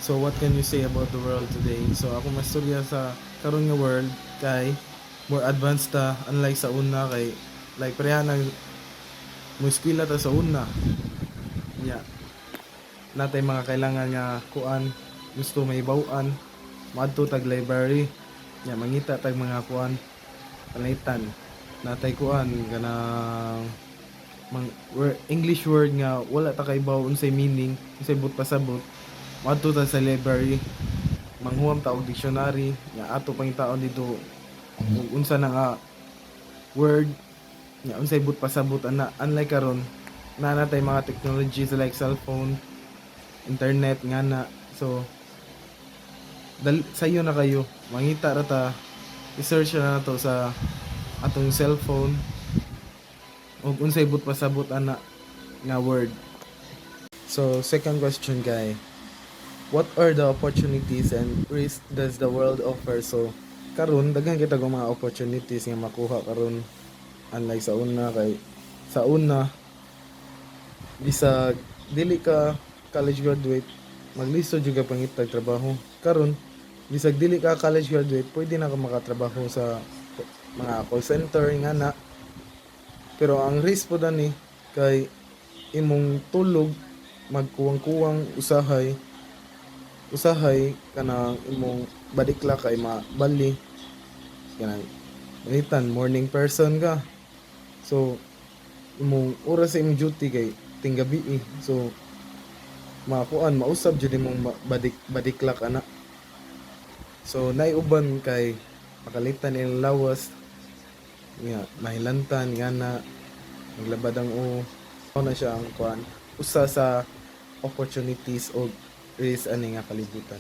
So what can you say about the world today? So ako masturya sa karon nga world kay more advanced ta unlike sa una kay like pareha nang muskwila ta sa una. Yeah. Natay mga kailangan nga kuan gusto may baw-an maadto tag library. Yeah, mangita tag mga kuan panaitan. Natay kuan kanang English word nga wala ta kay baw unsay meaning, unsay but pasabot. Maadto ta sa library manghuam ta og dictionary nga ato pang taon dito ug unsa na nga word nga unsay but pasabot ana unlike karon na natay mga technologies like cellphone, internet nga na. So sayo na kayo mangita ra ta i-search na nato sa atong cellphone ug unsay but pasabot ana nga word. So second question guy, what are the opportunities and risks does the world offer? So karon daghan kita og mga opportunities nga makuha karon unlike sa una kay sa una bisag dili ka college graduate maglisto jud ka pangitag trabaho. Karon bisag dili ka college graduate pwede na ka makatrabaho sa mga call center nga na. Pero ang risk po dani kay imong tulog magkuwang-kuwang usahay kanang imong body clock kay mabali kanang manitan morning person ka, so imong oras sa imong duty kay tinggabi so makuan mausab jud imong body clock ana. So naiuban kay makalitan ilang lawas nga mahilantan nga na naglabad ang na siya ang kuan usa sa opportunities o risk ani nga kalibutan.